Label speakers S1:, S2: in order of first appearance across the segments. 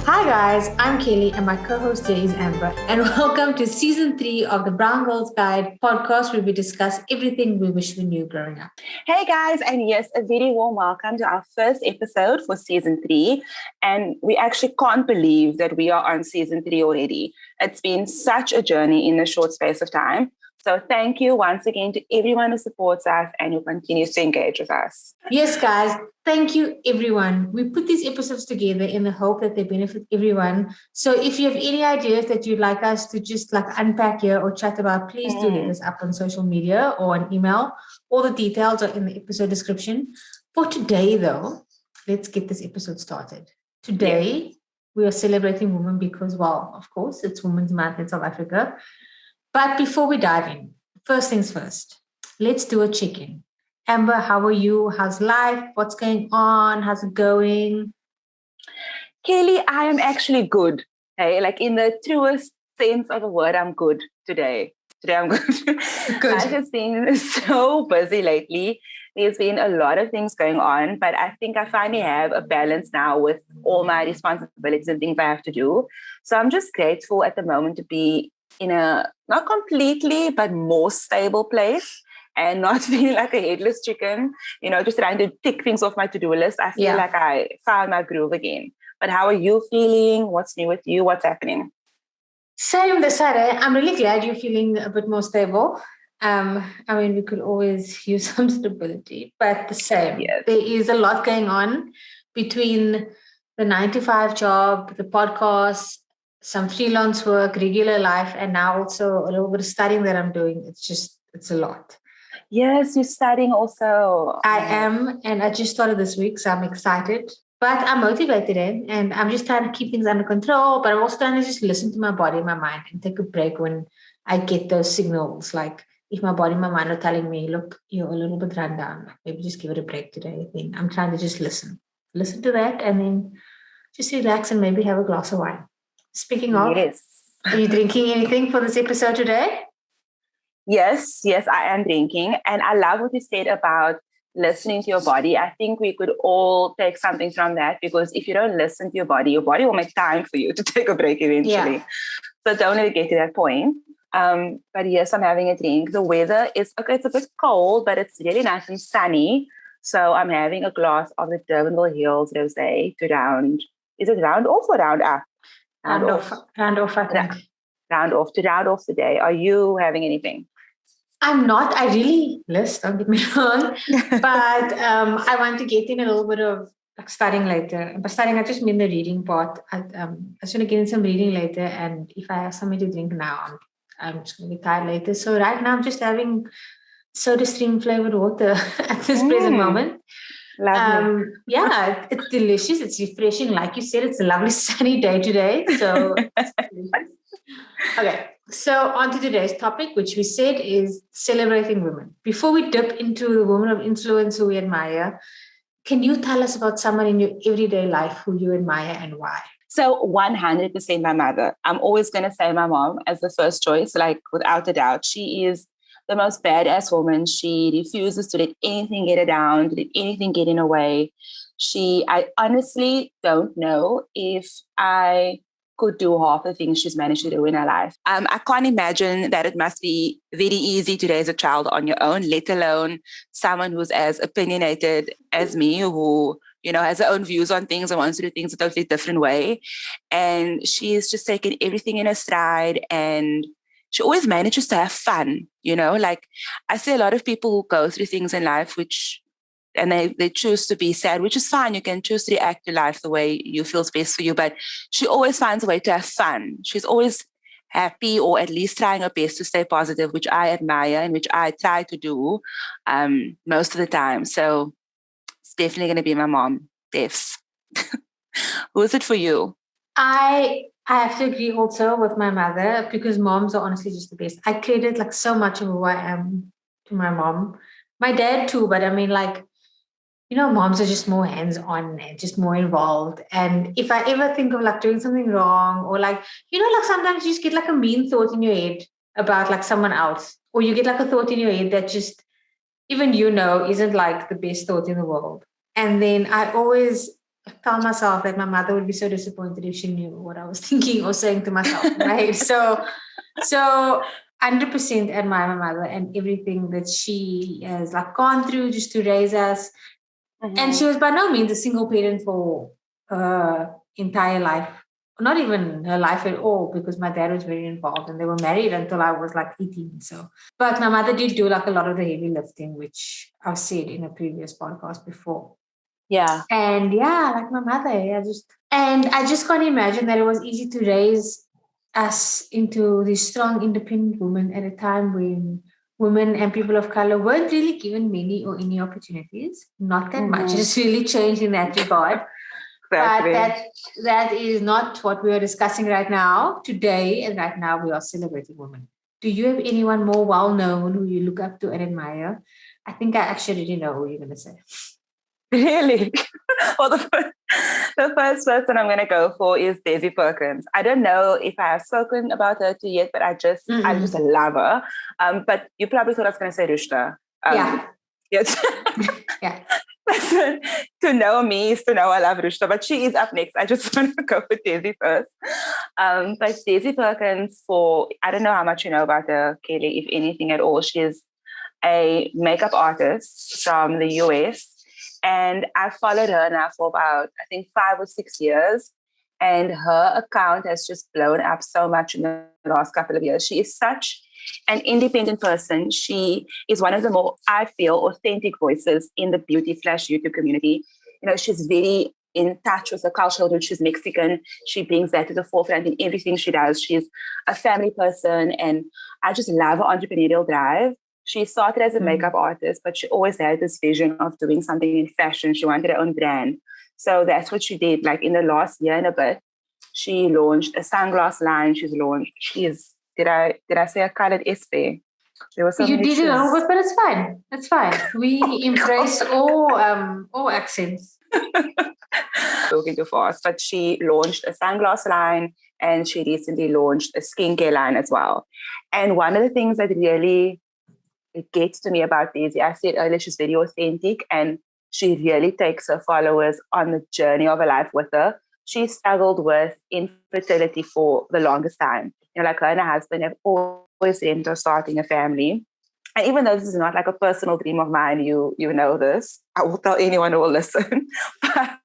S1: Hi guys, I'm Kelly and my co-host today is Amber, and welcome to season 3 of the Brown Girls Guide podcast where we discuss everything we wish we knew growing up.
S2: Hey guys, and yes, a very warm welcome to our first episode for season 3. And we actually can't believe that we are on season 3 already. It's been such a journey in a short space of time. So thank you once again to everyone who supports us and who continues to engage with us.
S1: Yes, guys, thank you everyone. We put these episodes together in the hope that they benefit everyone. So if you have any ideas that you'd like us to just like unpack here or chat about, please do hit us up on social media or an email. All the details are in the episode description. For today, though, let's get this episode started. Today, we are celebrating women because, well, of course, it's Women's Month in South Africa. But before we dive in, first things first, let's do a check-in. Amber, how are you? How's life? What's going on? How's it going?
S2: Kelly, I am actually good. Hey, like in the truest sense of the word, I'm good today. Today I'm good. Life has been so busy lately. There's been a lot of things going on, but I think I finally have a balance now with all my responsibilities and things I have to do. So I'm just grateful at the moment to be in a not completely, but more stable place and not feeling like a headless chicken, just trying to tick things off my to-do list. I feel like I found my groove again. But how are you feeling? What's new with you? What's happening?
S1: Same this Saturday. I'm really glad you're feeling a bit more stable. We could always use some stability, but the same.
S2: Yes.
S1: There is a lot going on between the 9 to 5 job, the podcast, some freelance work, regular life, and now also a little bit of studying that I'm doing. It's a lot.
S2: Yes, you're studying also.
S1: I am, and I just started this week, so I'm excited. But I'm motivated and I'm just trying to keep things under control. But I'm also trying to just listen to my body and my mind and take a break when I get those signals. Like if my body and my mind are telling me, look, you're a little bit run down, maybe just give it a break today. Then I'm trying to just listen to that and then just relax and maybe have a glass of wine. Speaking of, are you drinking anything for this episode today?
S2: Yes, I am drinking. And I love what you said about listening to your body. I think we could all take something from that because if you don't listen to your body will make time for you to take a break eventually. Yeah. So don't let it get to that point. But yes, I'm having a drink. The weather is, okay, it's a bit cold, but it's really nice and sunny. So I'm having a glass of the Durbanville Hills rosé to round. Is it round off or round up?
S1: Round off, I think.
S2: Round off the day. Are you having anything?
S1: I'm not. I really list, don't get me wrong. But I want to get in a little bit of like studying later. By studying, I just mean the reading part. I just want to get in some reading later. And if I have something to drink now, I'm just going to be tired later. So right now, I'm just having soda stream flavored water at this present moment.
S2: Lovely.
S1: Yeah, it's delicious. It's refreshing. Like you said, it's a lovely sunny day today. So it's delicious. Okay, so on to today's topic, which we said is celebrating women. Before we dip into the women of influence who we admire, can you tell us about someone in your everyday life who you admire and why?
S2: So 100% my mother. I'm always going to say my mom as the first choice, like without a doubt. She is the most badass woman. She refuses to let anything get her down, to let anything get in her way. I honestly don't know if I could do half the things she's managed to do in her life. I can't imagine that it must be very easy to raise a child on your own, let alone someone who's as opinionated as me, who, has her own views on things and wants to do things a totally different way. And she's just taken everything in her stride and she always manages to have fun, like I see a lot of people who go through things in life and they choose to be sad, which is fine. You can choose to react to life the way you feel best for you. But she always finds a way to have fun. She's always happy or at least trying her best to stay positive, which I admire and which I try to do most of the time. So it's definitely going to be my mom, Devs. Who is it for you?
S1: I have to agree also with my mother because moms are honestly just the best. I credit like so much of who I am to my mom. My dad too, but I mean like, moms are just more hands-on and just more involved. And if I ever think of like doing something wrong or like, like sometimes you just get like a mean thought in your head about like someone else, or you get like a thought in your head that just even isn't like the best thought in the world. And then I always tell myself that my mother would be so disappointed if she knew what I was thinking or saying to myself, right? So 100% admire my mother and everything that she has like gone through just to raise us. And she was by no means a single parent for her entire life. Not even her life at all, because my dad was very involved and they were married until I was like 18. So, but my mother did do like a lot of the heavy lifting, which I've said in a previous podcast before.
S2: Yeah.
S1: And yeah, like my mother, I just can't imagine that it was easy to raise us into these strong, independent women at a time when women and people of color weren't really given many or any opportunities. Not that much. It's really changed in that regard.
S2: Exactly.
S1: But that is not what we are discussing right now. Today and right now we are celebrating women. Do you have anyone more well known who you look up to and admire? I think I actually already know who you're going to say.
S2: Really? Well, the first person I'm going to go for is Daisy Perkins. I don't know if I have spoken about her to yet, but I just love her. But you probably thought I was going to say Rushta.
S1: Yeah.
S2: Yes.
S1: Yeah.
S2: To know me is to know I love Rushta, but she is up next. I just want to go for Daisy first. But Daisy Perkins, I don't know how much you know about her, Kelly, if anything at all. She's a makeup artist from the US. And I followed her now for about, I think, 5 or 6 years. And her account has just blown up so much in the last couple of years. She is such an independent person. She is one of the more, I feel, authentic voices in the beauty/YouTube community. You know, she's very in touch with her cultural roots. She's Mexican. She brings that to the forefront in everything she does. She's a family person. And I just love her entrepreneurial drive. She started as a makeup artist, but she always had this vision of doing something in fashion. She wanted her own brand. So that's what she did. Like in the last year and a bit, she launched a sunglass line. Did I say a colored essay? There was
S1: You did it all, but it's fine. It's fine. We embrace all accents.
S2: Talking too fast, but she launched a sunglass line and she recently launched a skincare line as well. And one of the things that really it gets to me about Daisy, I said earlier, she's very authentic and she really takes her followers on the journey of her life with her. She struggled with infertility for the longest time. You know, like her and her husband have always dreamed of starting a family. And even though this is not like a personal dream of mine, you know this, I will tell anyone who will listen. But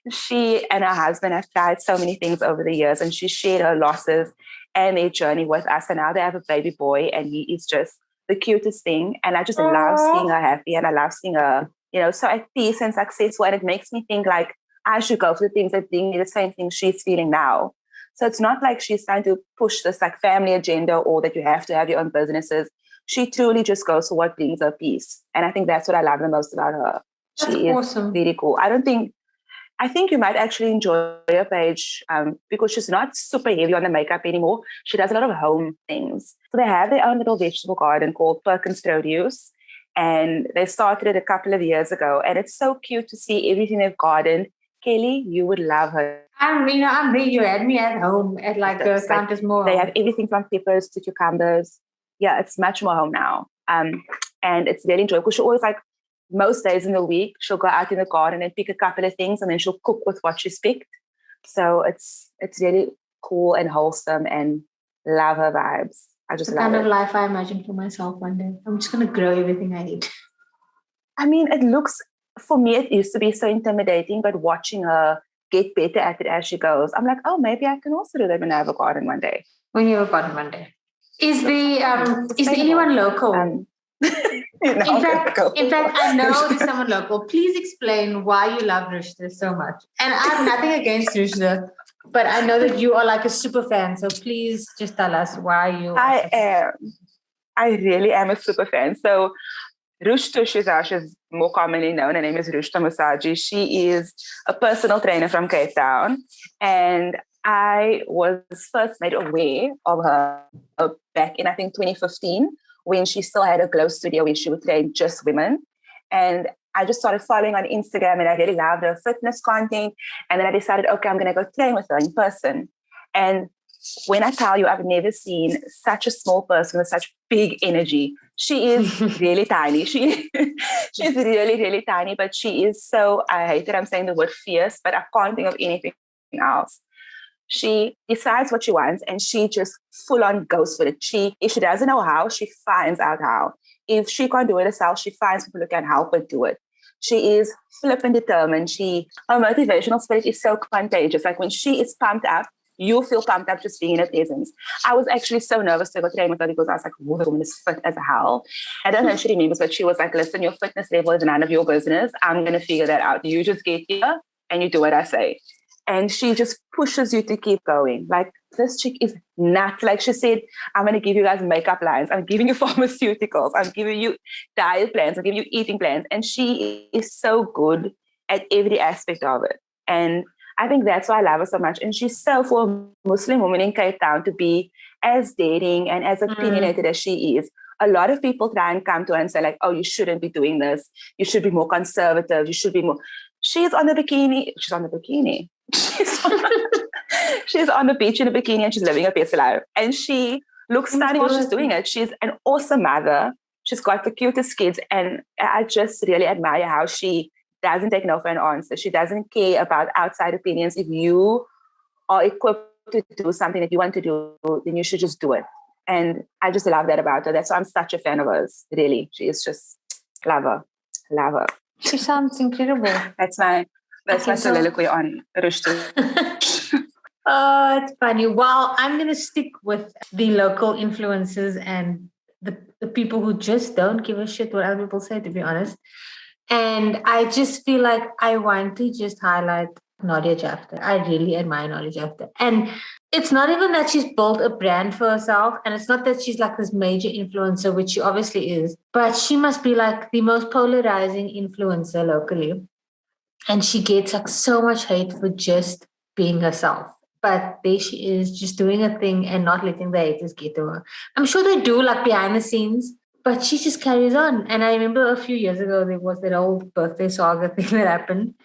S2: she and her husband have tried so many things over the years and she shared her losses and their journey with us. And now they have a baby boy and he is just the cutest thing. And I just love seeing her happy and I love seeing her, you know, so at peace and successful. And it makes me think like I should go for the things that bring me the same thing she's feeling now. So it's not like she's trying to push this like family agenda or that you have to have your own businesses. She truly just goes for what brings her peace. And I think that's what I love the most about her. She is awesome. Very cool. I think you might actually enjoy her page because she's not super heavy on the makeup anymore. She does a lot of home things. So they have their own little vegetable garden called Perkins Produce. And they started it a couple of years ago. And it's so cute to see everything they've gardened. Kelly, you would love her.
S1: I'm there. You had me at home at like the Countess Mall.
S2: They have everything from peppers to cucumbers. Yeah, it's much more home now. And it's really enjoyable because she always like, most days in the week, she'll go out in the garden and pick a couple of things and then she'll cook with what she's picked. So it's really cool and wholesome and love her vibes. I just love it. The kind of
S1: life I imagine for myself one day. I'm just going to grow everything I eat.
S2: I mean, for me, it used to be so intimidating, but watching her get better at it as she goes, I'm like, oh, maybe I can also do that when I have a garden one day.
S1: When you have a garden one day. Is there anyone local? In fact, I know there's someone local. Please explain why you love Rushda so much. And I have nothing against Rushda, but I know that you are like a super fan. So please just tell us why you are.
S2: I really am a super fan. So Rushda Shizar, she's more commonly known. Her name is Rushda Musaji. She is a personal trainer from Cape Town. And I was first made aware of her back in, I think, 2015. When she still had a glow studio where she would train just women. And I just started following on Instagram and I really loved her fitness content. And then I decided, okay, I'm going to go train with her in person. And when I tell you, I've never seen such a small person with such big energy She is really tiny. She's really, really tiny, but she is so, I hate that I'm saying the word fierce, but I can't think of anything else. She decides what she wants and she just full on goes for it. If she doesn't know how, she finds out how. If she can't do it herself, she finds people who can help her do it. She is flipping determined. Her motivational spirit is so contagious. Like when she is pumped up, you feel pumped up just being in her presence. I was actually so nervous to go train with her because I was like, oh, the woman is fit as hell. I don't know if she remembers, but she was like, listen, your fitness level is none of your business. I'm going to figure that out. You just get here and you do what I say. And she just pushes you to keep going. Like, this chick is nuts. Like she said, I'm going to give you guys makeup lines. I'm giving you pharmaceuticals. I'm giving you diet plans. I'm giving you eating plans. And she is so good at every aspect of it. And I think that's why I love her so much. And she's so, for a Muslim woman in Cape Town to be as daring and as opinionated as she is, a lot of people try and come to her and say like, oh, you shouldn't be doing this. You should be more conservative. You should be more... She's on the bikini. She's on the bikini. She's on the beach in a bikini and she's living her best life. And she looks stunning while she's doing it. She's an awesome mother. She's got the cutest kids. And I just really admire how she doesn't take no for an answer. She doesn't care about outside opinions. If you are equipped to do something that you want to do, then you should just do it. And I just love that about her. That's why I'm such a fan of hers. Really. She is just love her. Love her.
S1: She sounds incredible.
S2: That's my soliloquy on Rushdie.
S1: Oh, it's funny. Well, I'm going to stick with the local influences and the people who just don't give a shit what other people say, to be honest. And I just feel like I want to just highlight Nadia Jafta. I really admire Nadia Jafta. And it's not even that she's built a brand for herself, and it's not that she's like this major influencer, which she obviously is, but she must be like the most polarizing influencer locally. And she gets like so much hate for just being herself. But there she is, just doing a thing and not letting the haters get to her. I'm sure they do like behind the scenes, but she just carries on. And I remember a few years ago, there was that old birthday saga thing that happened.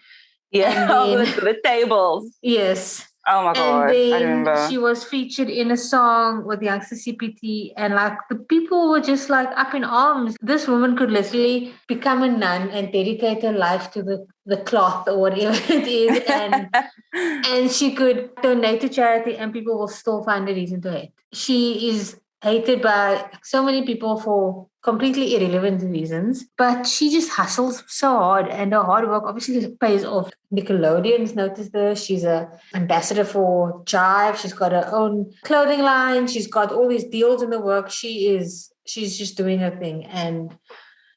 S2: Yeah, then, the tables.
S1: Yes.
S2: Oh my God,
S1: then
S2: I remember.
S1: She was featured in a song with Youngster CPT, and like the people were just like up in arms. This woman could literally become a nun and dedicate her life to the cloth or whatever it is, and she could donate to charity, and people will still find a reason to hate. She is hated by so many people for completely irrelevant reasons, but she just hustles so hard, and her hard work obviously pays off. Nickelodeon's noticed her. She's an ambassador for Jive. She's got her own clothing line. She's got all these deals in the work. She's just doing her thing, and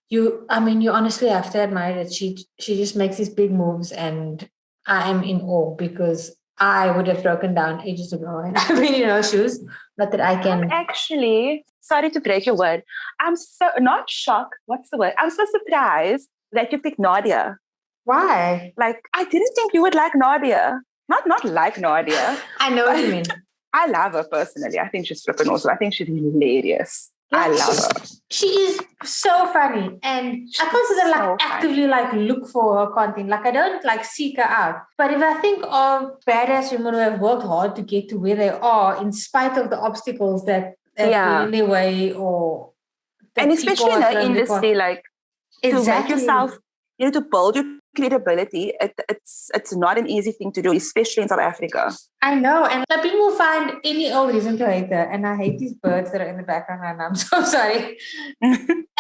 S1: you honestly have to admire that she just makes these big moves, and I am in awe because I would have broken down ages ago, and I've been in her shoes. Not that I can.
S2: I'm actually, sorry to break your word, I'm so not shocked. What's the word? I'm so surprised that you picked Nadia.
S1: Why?
S2: Like, I didn't think you would like Nadia. Not like Nadia.
S1: I know what you mean.
S2: I love her personally. I think she's flipping awesome. I think she's hilarious.
S1: Yeah,
S2: I love her.
S1: She is so funny, and I consider like actively like look for her content. Like I don't like seek her out, but if I think of badass women who have worked hard to get to where they are, in spite of the obstacles that get in their way, or
S2: and especially in her industry, like to make yourself, to build your credibility, it's not an easy thing to do, especially in South Africa.
S1: I know, and like, people will find any old reason to hate her, and I hate these birds that are in the background, and I'm so sorry.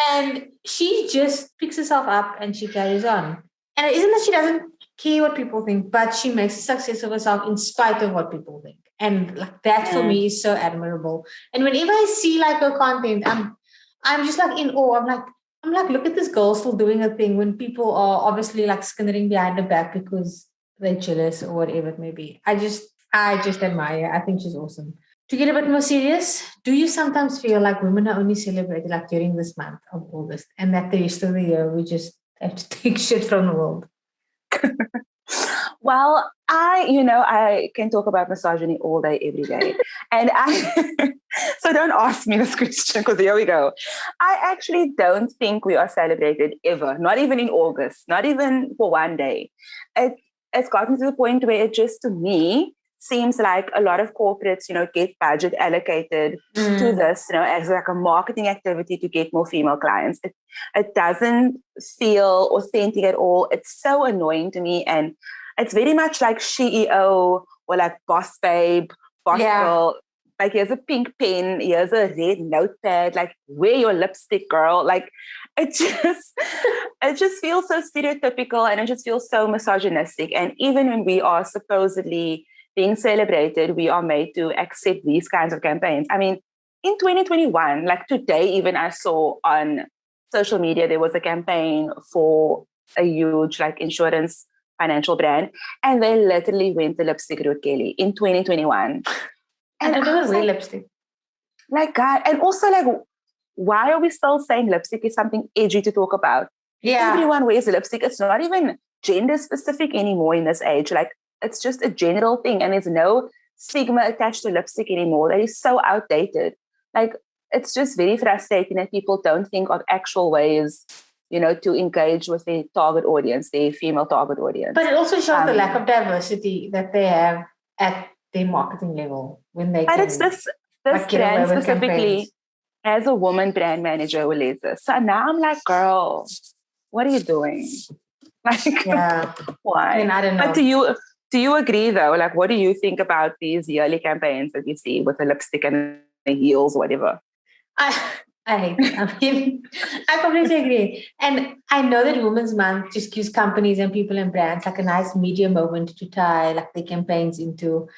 S1: And she just picks herself up and she carries on. And it isn't that she doesn't care what people think, but she makes a success of herself in spite of what people think. And like that for me is so admirable. And whenever I see like her content, I'm just like in awe. I'm like, look at this girl still doing her thing when people are obviously like skinnering behind her back because they're jealous or whatever it may be. I just admire her. I think she's awesome. To get a bit more serious, do you sometimes feel like women are only celebrated like during this month of August, and that the rest of the year we just have to take shit from the world?
S2: Well, I can talk about misogyny all day, every day. And so don't ask me this question, because here we go. I actually don't think we are celebrated ever, not even in August, not even for one day. It's gotten to the point where it just, to me, seems like a lot of corporates, get budget allocated to this, as like a marketing activity to get more female clients. It doesn't feel authentic at all. It's so annoying to me. And it's very much like CEO or like boss babe, boss girl. Like, here's a pink pen, here's a red notepad, like, wear your lipstick, girl. Like, it just feels so stereotypical, and it just feels so misogynistic. And even when we are supposedly being celebrated, we are made to accept these kinds of campaigns. I mean, in 2021, like today, even I saw on social media, there was a campaign for a huge like insurance financial brand, and they literally went the lipstick route, Kelly, in 2021.
S1: And I don't wear lipstick.
S2: Like, God, and also like, why are we still saying lipstick is something edgy to talk about?
S1: Yeah.
S2: Everyone wears lipstick. It's not even gender specific anymore in this age. Like, it's just a general thing, and there's no stigma attached to lipstick anymore. That is so outdated. Like, it's just very frustrating that people don't think of actual ways, to engage with their target audience, their female target audience.
S1: But it also shows the lack of diversity that they have at their marketing level when they.
S2: But it's this brand specifically, as a woman brand manager who leads this. So now I'm like, girl, what are you doing? Like, why?
S1: And I don't know.
S2: But do you agree though? Like, what do you think about these yearly campaigns that you see with the lipstick and the heels, whatever?
S1: I hate it. I mean, I completely agree. And I know that Women's Month just gives companies and people and brands like a nice media moment to tie like their campaigns into.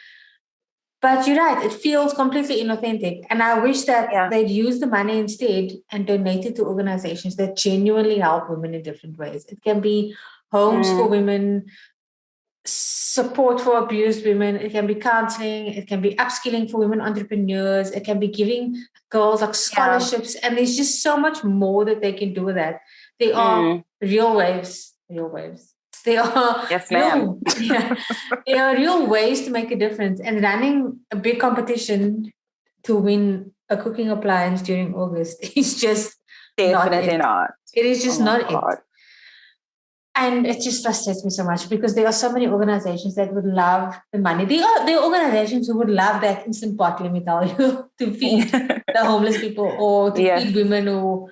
S1: But you're right, it feels completely inauthentic. And I wish that they'd use the money instead and donate it to organizations that genuinely help women in different ways. It can be homes for women, support for abused women. It can be counseling. It can be upskilling for women entrepreneurs. It can be giving girls like scholarships. And there's just so much more that they can do with that. They are real waves. They are they are real ways to make a difference. And running a big competition to win a cooking appliance during August is just
S2: definitely not.
S1: It is just not it. And it just frustrates me so much because there are so many organizations that would love the money. There are organizations who would love that instant pot, let me tell you, to feed the homeless people or to feed women who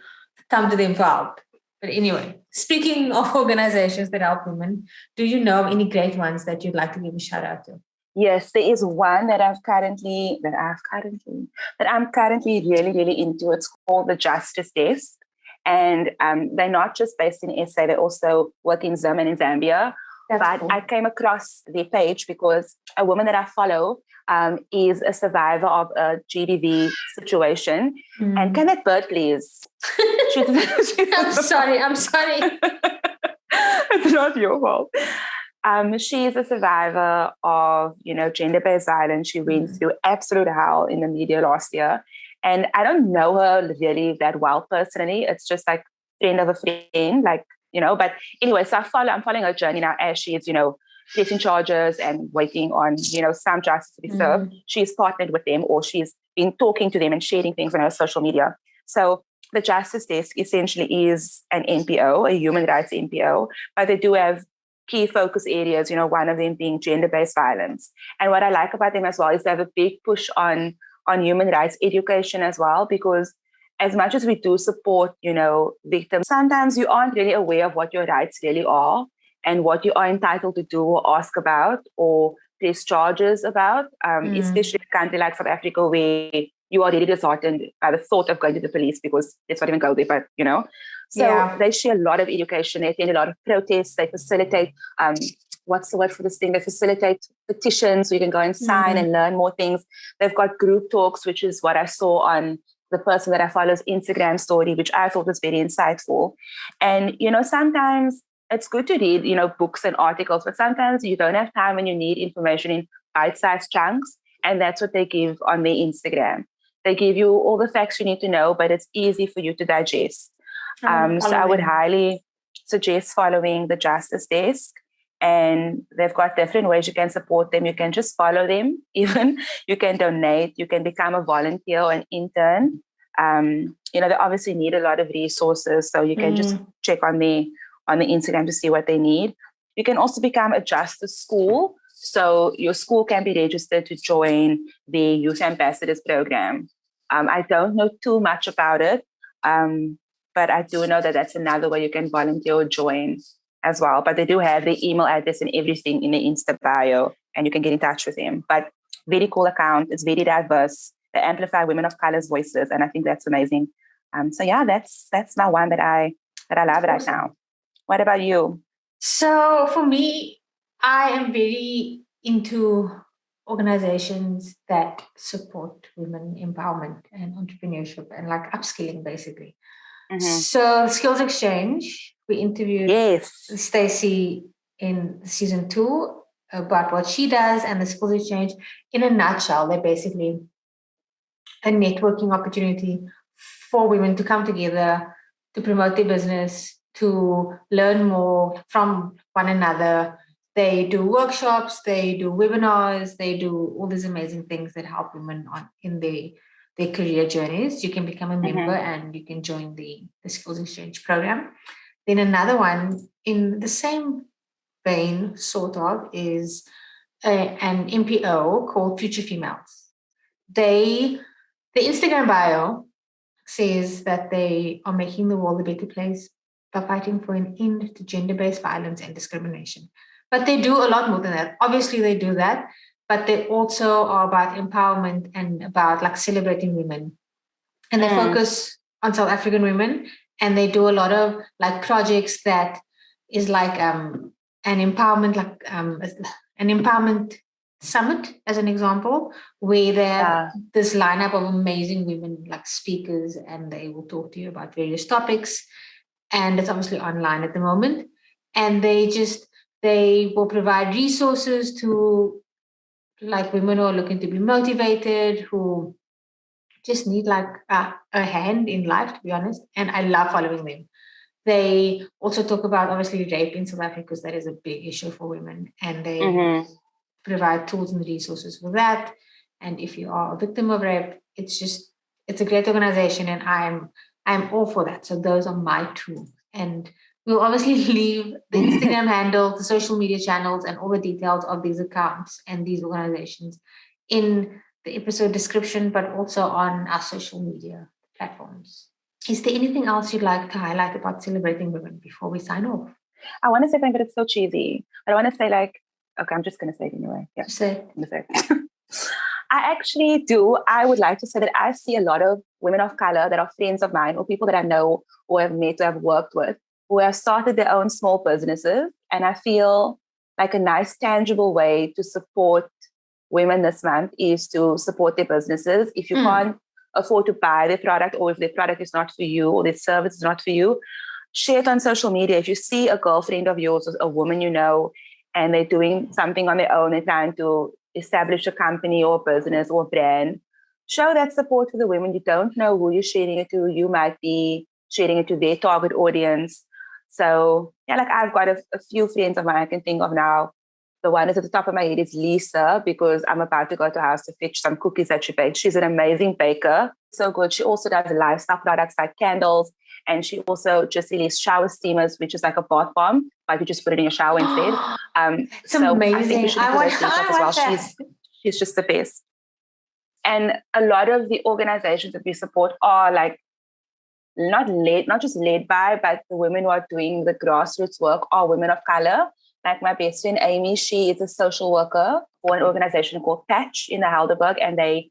S1: come to them for help. But anyway, speaking of organizations that help women, do you know of any great ones that you'd like to give a shout out to?
S2: Yes, there is one that I'm currently really, really into. It's called the Justice Desk. And they're not just based in SA, they also work in Zim and in Zambia. But cool. I came across their page because a woman that I follow is a survivor of a GBV situation. And can that bird please?
S1: I'm sorry.
S2: It's not your fault. She is a survivor of, gender-based violence. She went through absolute hell in the media last year. And I don't know her really that well personally. It's just like friend of a friend, but anyway, so I'm following her journey now as she is, facing charges and waiting on, some justice to be served. She's partnered with them or she's been talking to them and sharing things on her social media. So the Justice Desk essentially is an NPO, a human rights NPO, but they do have key focus areas, one of them being gender-based violence. And what I like about them as well is they have a big push on human rights education as well, because as much as we do support, victims, sometimes you aren't really aware of what your rights really are and what you are entitled to do or ask about or press charges about, especially in a country like South Africa where you are really disheartened by the thought of going to the police because let's not even go there, but, So they share a lot of education. They attend a lot of protests. They facilitate, what's the word for this thing? They facilitate petitions so you can go and sign and learn more things. They've got group talks, which is what I saw on the person that I follow's Instagram story, which I thought was very insightful. And, sometimes it's good to read, books and articles, but sometimes you don't have time when you need information in bite-sized chunks. And that's what they give on their Instagram. They give you all the facts you need to know, but it's easy for you to digest. So I would highly suggest following the Justice Desk. And they've got different ways you can support them. You can just follow them, even. You can donate. You can become a volunteer or an intern. They obviously need a lot of resources. So you can just check on the Instagram to see what they need. You can also become a justice school. So your school can be registered to join the Youth Ambassadors program. I don't know too much about it, but I do know that that's another way you can volunteer or join as well. But they do have the email address and everything in the Insta bio, and you can get in touch with them. But very cool account. It's very diverse. They amplify women of color's voices, and I think that's amazing. So yeah, that's my one that I love right now. What about you?
S1: So for me, I am very into organizations that support women empowerment and entrepreneurship and like upskilling basically. So Skills Exchange, we interviewed Stacey in season 2 about what she does, and the Skills Exchange, in a nutshell, they're basically a networking opportunity for women to come together to promote their business, to learn more from one another. They do workshops, they do webinars, they do all these amazing things that help women in their career journeys. You can become a member and you can join the Skills Exchange program. Then another one in the same vein, sort of, is an NPO called Future Females. The Instagram bio says that they are making the world a better place by fighting for an end to gender-based violence and discrimination. But they do a lot more than that. Obviously, they do that, but they also are about empowerment and about like celebrating women. And they focus on South African women, and they do a lot of like projects that is like an empowerment, like an empowerment summit, as an example, where they have this lineup of amazing women like speakers, and they will talk to you about various topics. And it's obviously online at the moment. And they will provide resources to like women who are looking to be motivated, who just need like a hand in life, to be honest. And I love following them. They also talk about obviously rape in South Africa, because that is a big issue for women, and they provide tools and resources for that. And if you are a victim of rape, it's a great organization, and I'm all for that. So those are my two. And we'll obviously leave the Instagram handle, the social media channels, and all the details of these accounts and these organizations in the episode description, but also on our social media platforms. Is there anything else you'd like to highlight about celebrating women before we sign off?
S2: I want to say something, but it's so cheesy. But I want to say like, okay, I'm just going to say it anyway. Yeah.
S1: Say
S2: it. I actually do. I would like to say that I see a lot of women of color that are friends of mine, or people that I know or have met or have worked with, who have started their own small businesses. And I feel like a nice, tangible way to support women this month is to support their businesses. If you can't afford to buy their product, or if their product is not for you, or their service is not for you, share it on social media. If you see a girlfriend of yours, or a woman you know, and they're doing something on their own, they're trying to establish a company or a business or a brand, show that support to the women. You don't know who you're sharing it to. You might be sharing it to their target audience. So yeah, like I've got a few friends of mine I can think of now. The one is at the top of my head is Lisa, because I'm about to go to her house to fetch some cookies that she baked. She's an amazing baker. So good. She also does lifestyle products like candles. And she also just released shower steamers, which is like a bath bomb, but you just put it in your shower instead.
S1: It's so amazing. I think we should
S2: I want that. She's just the best. And a lot of the organizations that we support are like not just led by, but the women who are doing the grassroots work are women of color. Like my best friend Amy, she is a social worker for an organization called Patch in the Helderberg, and they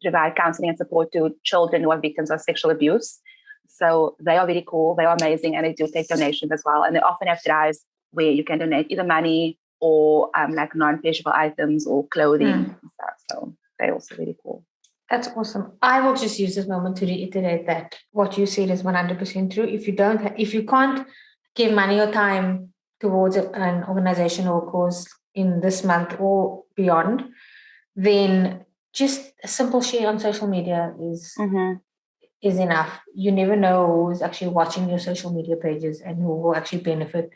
S2: provide counseling and support to children who are victims of sexual abuse. So they are very cool, they are amazing, and they do take donations as well. And they often have drives where you can donate either money or like non-perishable items or clothing and stuff. So they're also really cool.
S1: That's awesome. I will just use this moment to reiterate that what you said is 100% true. If you can't give money or time towards an organization or cause in this month or beyond, then just a simple share on social media is enough. You never know who's actually watching your social media pages and who will actually benefit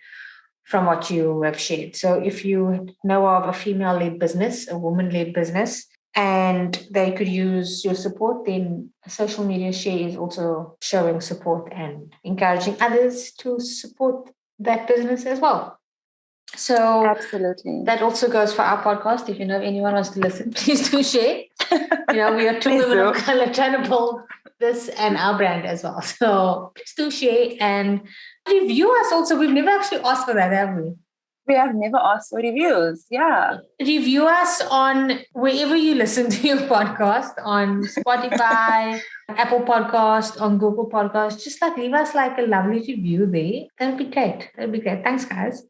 S1: from what you have shared. So if you know of a female-led business, a woman-led business, and they could use your support, then a social media share is also showing support and encouraging others to support that business as well. So
S2: Absolutely.
S1: that also goes for our podcast. If you know anyone wants to listen, please do share. We are two
S2: Please
S1: women
S2: do.
S1: of color trying to build this and our brand as well. So please do share and review us also. We've never actually asked for that, have we?
S2: We have never asked for reviews. Yeah.
S1: Review us on wherever you listen to your podcast, on Spotify, Apple Podcast, on Google Podcast. Just leave us a lovely review there. That'd be great. That'd be great. Thanks, guys.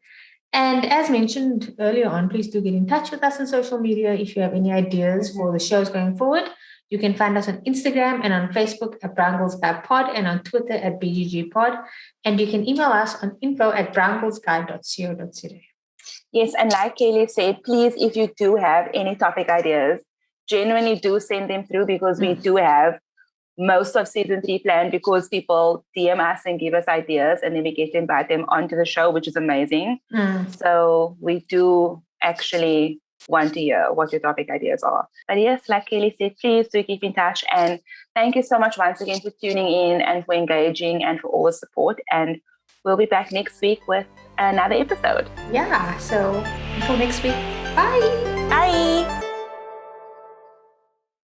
S1: And as mentioned earlier on, please do get in touch with us on social media if you have any ideas for the shows going forward. You can find us on Instagram and on Facebook at Brown Girls Guide Pod and on Twitter at BGG Pod. And you can email us on info@browngirlsguide.co.za.
S2: Yes, and like Kaylee said, please, if you do have any topic ideas, genuinely do send them through, because we do have most of season 3 planned, because people DM us and give us ideas, and then we get to invite them onto the show, which is amazing. So we do actually want to hear what your topic ideas are. But yes, like Kaylee said, please do keep in touch. And thank you so much once again for tuning in and for engaging and for all the support. And we'll be back next week with another episode.
S1: Yeah, so until next week, bye.
S2: Bye.